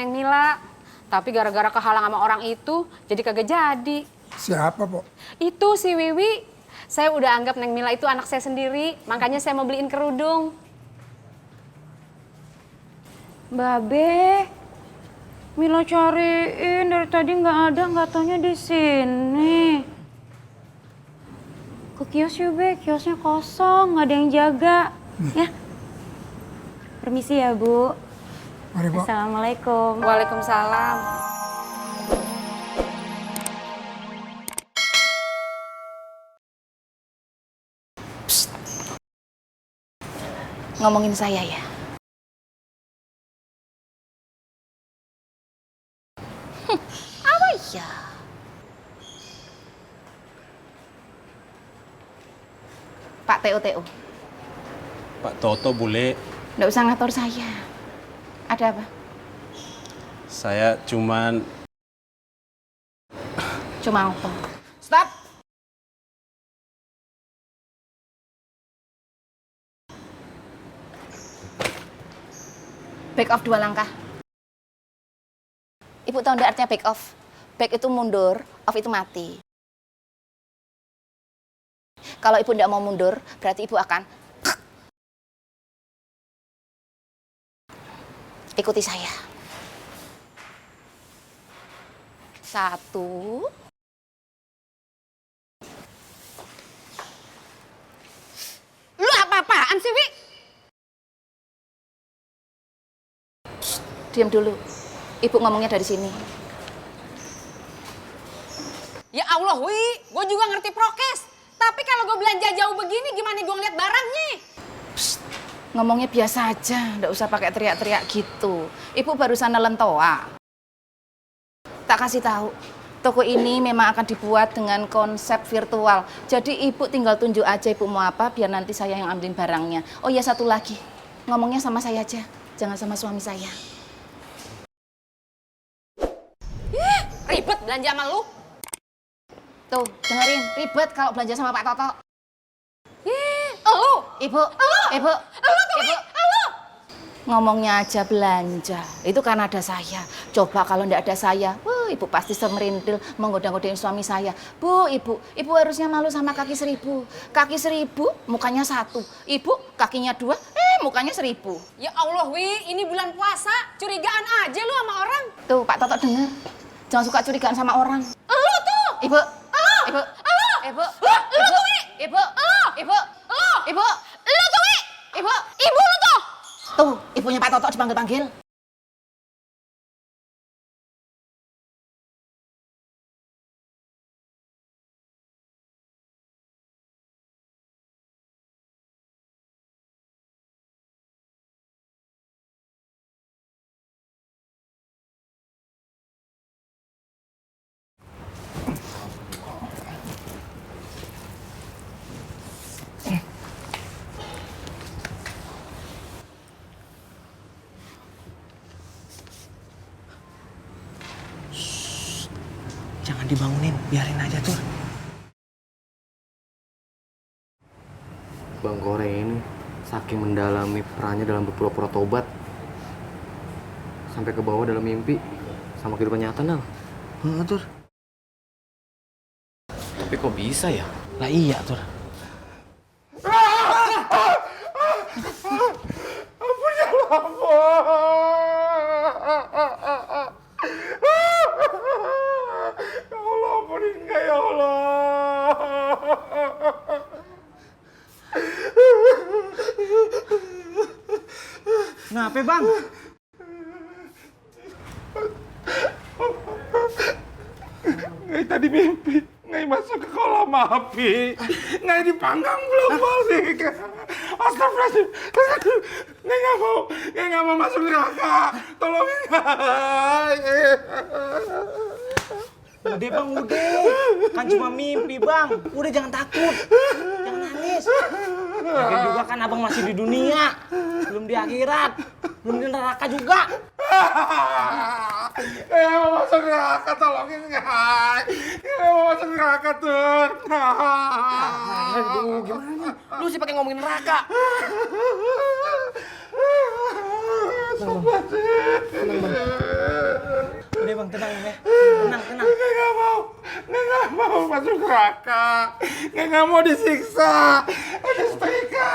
Neng Mila. Tapi gara-gara kehalang sama orang itu, jadi kagak jadi. Siapa, Pok? Itu si Wiwi. Saya udah anggap Neng Mila itu anak saya sendiri, makanya saya mau beliin kerudung. Babe, Mila cariin dari tadi nggak ada, nggak taunya di sini. Ke kios yuk, Be. Kiosnya kosong, nggak ada yang jaga. Ya. Permisi ya, Bu. Mari, Pok. Assalamualaikum. Waalaikumsalam. Psst. Ngomongin saya ya. Apa ya? Pak TO. Pak Toto, Bule. Nggak usah ngatur saya. Ada apa? Saya cuma apa? Stop! Back off 2 langkah. Ibu tahu nggak artinya back off? Back itu mundur, off itu mati. Kalau ibu nggak mau mundur, berarti ibu akan ikuti saya. 1. Lu apa-apaan sih, Wi? Psst, diam dulu. Ibu ngomongnya dari sini. Ya Allah, Wi, gue juga ngerti prokes. Tapi kalau gue belanja jauh begini, gimana gue ngeliat barangnya? Psst, ngomongnya biasa aja, nggak usah pakai teriak-teriak gitu. Ibu barusan nelen toa. Tak kasih tahu, toko ini memang akan dibuat dengan konsep virtual. Jadi ibu tinggal tunjuk aja ibu mau apa, biar nanti saya yang ambilin barangnya. Oh ya, satu lagi, ngomongnya sama saya aja, jangan sama suami saya. Ribet belanja sama lu. Tuh, dengerin, ribet kalau belanja sama Pak Toto. Elu. Ibu. Ngomongnya aja belanja, itu kan ada saya. Coba kalau ndak ada saya, ibu pasti semerintil menggoda-godain suami saya. Bu, ibu harusnya malu sama kaki 1000. Kaki 1000, mukanya 1. Ibu, kakinya 2, mukanya 1000. Ya Allah, Wi, ini bulan puasa. Curigaan aja lu sama orang. Tuh, Pak Toto denger. Jangan suka curigaan sama orang. Elu tuh. Ibu. Elu tuh, Wi. Ibu. Elu tuh, Wi. Ibu lu tuh. Tuh, ibunya Pak Toto dipanggil-panggil. Jangan dibangunin, biarin aja tuh. Bang Koreng ini saking mendalami perannya dalam berpura-pura tobat sampai ke bawah dalam mimpi sama kehidupan nyata, Nal. Tur. Tapi kok bisa ya? Lah iya, Tur. Ya Allah, ampunin enggak ya Allah. Kenapa, Bang? Ngai tadi mimpi, Ngai masuk ke kolam api. Ngai dipanggang bolak-balik. Astagfirullahaladzim. Ngai nggak mau masuk neraka. Tolongin Ngai. Udah, Bang, udah. Kan cuma mimpi, Bang. Udah, jangan takut. Jangan nangis. Lagian juga kan Abang masih di dunia. Belum di akhirat. Belum di neraka juga. Ngai mau masuk neraka, tolongin Ngai. Ngai mau masuk neraka, Tur. Aduh, gimana? Lu sih pakai ngomongin neraka. Tenang, Bang. bang, tenang ya. Tenang. Nggak mau masuk neraka. Nggak mau disiksa. Disetrika.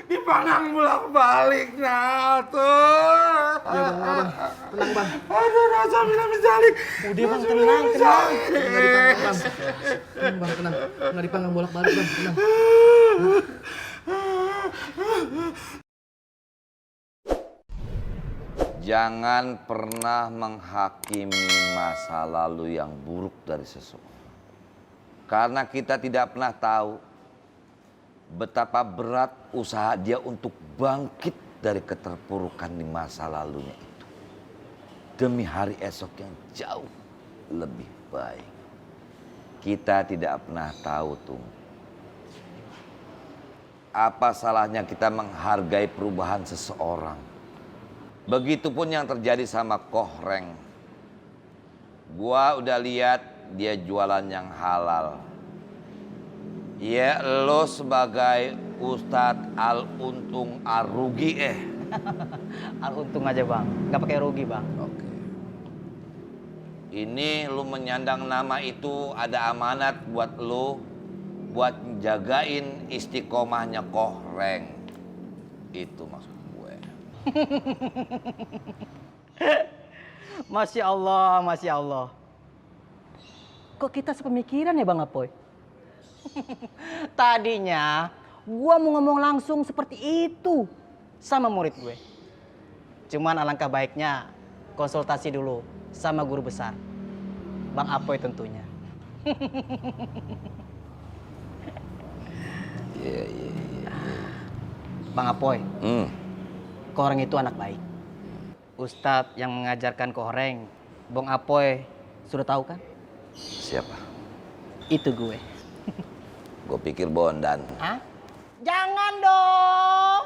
Dipanggang bolak-balik, nah tuh. Ya bang, tenang bang. Aduh, rasa bilang menjalik. Udah bang, tenang. Nggak dipanggang bang. Bang, tenang. Nggak dipanggang bolak-balik bang, tenang. Jangan pernah menghakimi masa lalu yang buruk dari seseorang. Karena kita tidak pernah tahu betapa berat usaha dia untuk bangkit dari keterpurukan di masa lalunya itu. Demi hari esok yang jauh lebih baik. Kita tidak pernah tahu tuh. Apa salahnya kita menghargai perubahan seseorang? Begitupun yang terjadi sama Kohreng. Gua udah lihat dia jualan yang halal. Ya lo sebagai Ustadz Al-Untung Ar-Rugi Untung aja bang, nggak pakai rugi bang. Oke. Ini lu menyandang nama itu ada amanat buat lu. Buat jagain istiqomahnya Kohreng. Itu maksud gue. Masya Allah. Kok kita sepemikiran ya Bang Apoy? Tadinya gua mau ngomong langsung seperti itu sama murid gue. Cuman alangkah baiknya konsultasi dulu sama guru besar. Bang Apoy tentunya. Iya. Bang Apoy, Kohreng itu anak baik. Ustadz yang mengajarkan Kohreng, Bang Apoy sudah tahu kan? Siapa? Itu gue. Gue pikir Bondan. Hah? Jangan dong.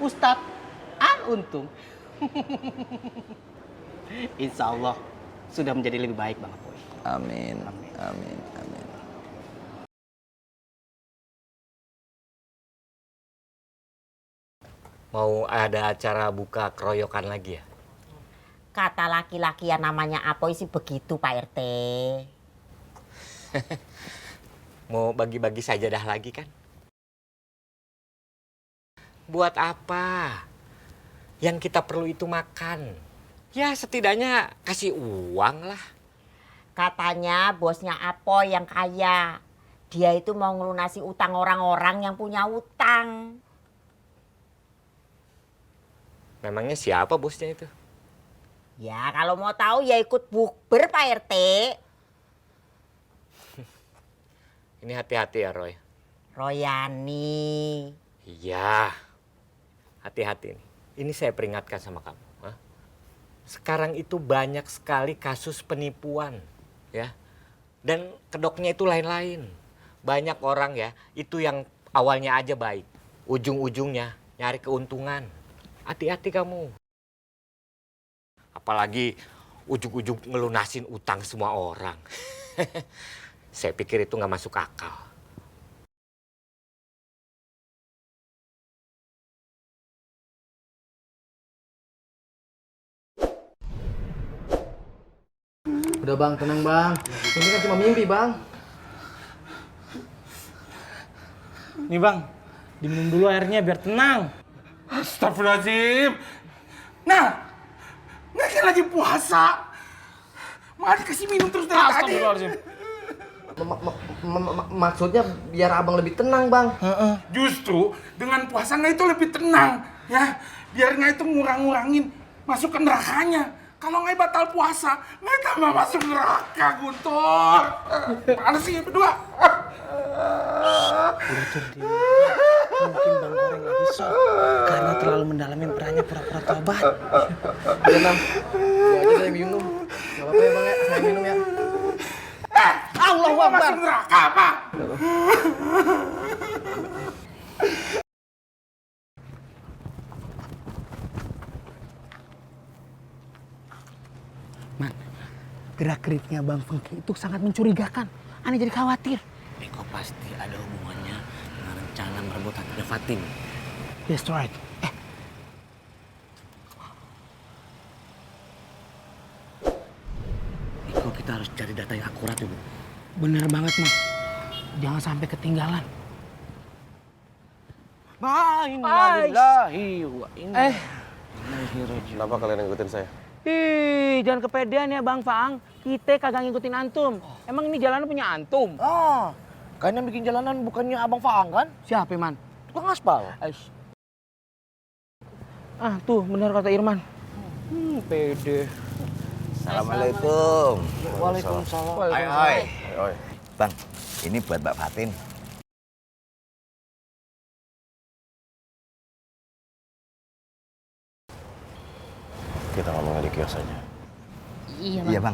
Ustadz Al-Untung. Insya Allah sudah menjadi lebih baik Bang Apoy. Amin. Mau ada acara buka keroyokan lagi ya? Kata laki-laki yang namanya Apoy sih begitu Pak RT. Mau bagi-bagi sajadah lagi kan? Buat apa? Yang kita perlu itu makan. Ya setidaknya kasih uang lah. Katanya bosnya Apoy yang kaya. Dia itu mau ngelunasi utang orang-orang yang punya utang. Memangnya siapa bosnya itu? Ya kalau mau tahu ya ikut bukber Pak RT. Ini hati-hati ya Roy. Royani. Iya. Hati-hati nih. Ini saya peringatkan sama kamu. Hah? Sekarang itu banyak sekali kasus penipuan. Ya. Dan kedoknya itu lain-lain. Banyak orang ya, itu yang awalnya aja baik. Ujung-ujungnya nyari keuntungan. Hati-hati kamu. Apalagi ujung-ujung ngelunasin utang semua orang. Saya pikir itu nggak masuk akal. Udah bang, tenang bang. Ini kan cuma mimpi bang. Nih Bang, diminum dulu airnya biar tenang. Astagfirullahaladzim. Nah, ini kan lagi puasa. Malah dikasih minum terus dari tadi. Astagfirullahaladzim. Maksudnya biar abang lebih tenang bang. Justru dengan puasanya itu lebih tenang. Ya, biar nggak itu ngurang-ngurangin masuk ke nerakanya. Kalau nggak batal puasa, nggak tambah masuk neraka, Guntur. Mana sih berdua? Udah cerdik. Mungkin Bang Kohreng lagi shock karena terlalu mendalamin perannya pura-pura tobat. Udah Nam, gua aja saya minum. Gak apa-apa ya bang ya, saya minum ya. Allahu Akbar. Masuk neraka apa? Man, gerak-geriknya Bang Fengki itu sangat mencurigakan. Aneh jadi khawatir. Eko pasti ada hubungannya dengan rencana merebut hatinya Fatim. That's right. data yang akurat ibu. Bener banget, Mas. Jangan sampai ketinggalan. Innalillahi wa inna Kenapa kalian ngikutin saya? Ih, jangan kepedean ya Bang Faang. Kita kagak ngikutin antum. Emang ini jalanan punya antum? Kan yang bikin jalanan bukannya Abang Faang kan? Siapa, Man? Tukang aspal. Tuh bener kata Irman. Pede. Assalamualaikum. Waalaikumsalam. Oi. Bang, ini buat Mbak Fatin. Kita ngomongnya di kios aja. Iya, Bang.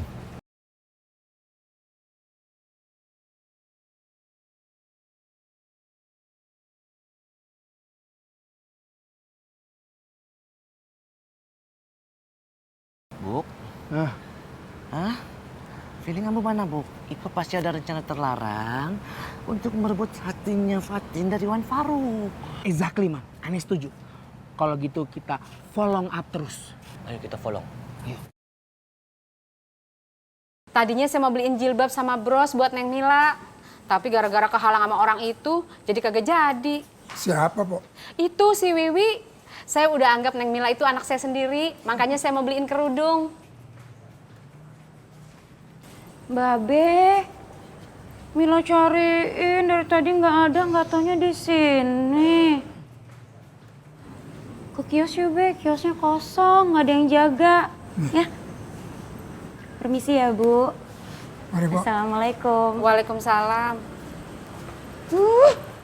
Buk? Hah? Feeling kamu mana, Buk? Iko pasti ada rencana terlarang untuk merebut hatinya Fatin dari Wan Faruk. Exactly, Man. Aneh setuju. Kalau gitu kita follow up terus. Ayo kita follow. Tadinya saya mau beliin jilbab sama bros buat Neng Mila. Tapi gara-gara kehalang sama orang itu, jadi kagak jadi. Siapa, Po? Itu si Wiwi. Saya udah anggap Neng Mila itu anak saya sendiri, makanya saya mau beliin kerudung. Babe, Mila cariin dari tadi nggak ada, nggak taunya di sini. Ke kios yuk, Be. Kiosnya kosong, nggak ada yang jaga. Ya. Permisi ya, Bu. Mari, Po. Assalamualaikum. Waalaikumsalam.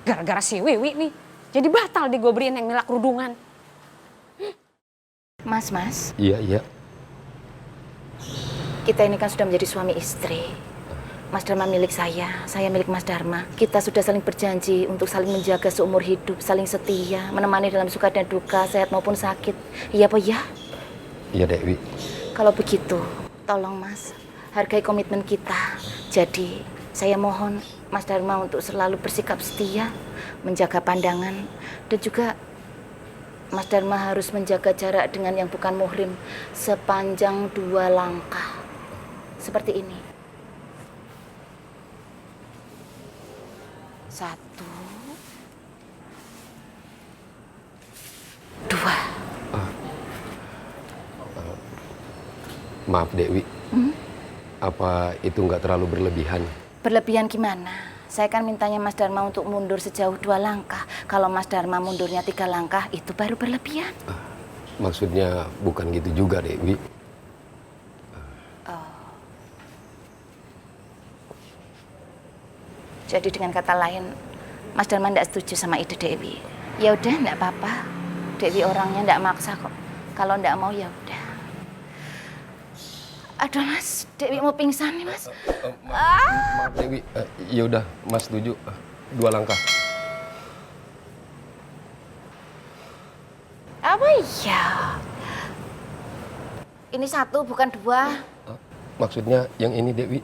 Gara-gara si Wiwi nih, jadi batal deh gue beliin Neng Mila kerudungan. Mas, Iya. kita ini kan sudah menjadi suami istri. Mas Dharma milik saya milik Mas Dharma. Kita sudah saling berjanji untuk saling menjaga seumur hidup, saling setia, menemani dalam suka dan duka, sehat maupun sakit. Iya, Po ya? Iya, Dewi. Kalau begitu, tolong Mas, hargai komitmen kita. Jadi, saya mohon Mas Dharma untuk selalu bersikap setia, menjaga pandangan, dan juga Mas Dharma harus menjaga jarak dengan yang bukan muhrim sepanjang 2 langkah. Seperti ini. 1, 2. Maaf, Dewi. Apa itu nggak terlalu berlebihan? Berlebihan gimana? Saya kan mintanya Mas Dharma untuk mundur sejauh 2 langkah. Kalau Mas Dharma mundurnya 3 langkah, itu baru berlebihan. Maksudnya bukan gitu juga, Dewi. Jadi dengan kata lain, Mas Dharma tidak setuju sama ide Dewi. Ya udah, enggak apa-apa. Dewi orangnya enggak maksa kok. Kalau enggak mau ya udah. Aduh Mas, Dewi mau pingsan nih Mas. Maaf, Dewi. Ya udah, Mas setuju. 2 langkah. Apa iya? Ini 1 bukan 2. Maksudnya yang ini, Dewi.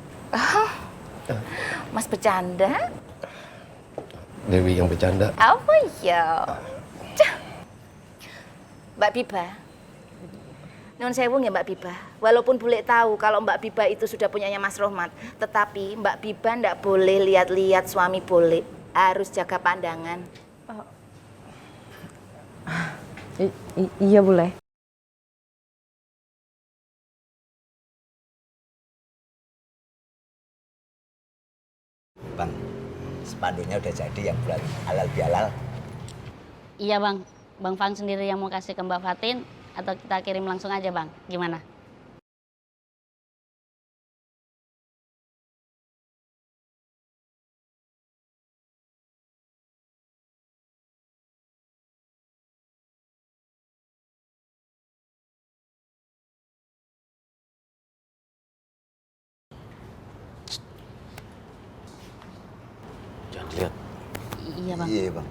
Mas bercanda? Dewi yang bercanda. Apa iya? Mbak Biba. Nun sewu ya Mbak Biba. Walaupun boleh tahu kalau Mbak Biba itu sudah punyanya Mas Rohmat, tetapi Mbak Biba ndak boleh lihat-lihat suami boleh. Harus jaga pandangan. Iya boleh. Bang, spanduknya udah jadi yang buat halal bihalal. Iya Bang, Bang Fang sendiri yang mau kasih ke Mbak Fatin atau kita kirim langsung aja Bang, gimana? Jangan lihat. Iya Bang. Iya, Bang.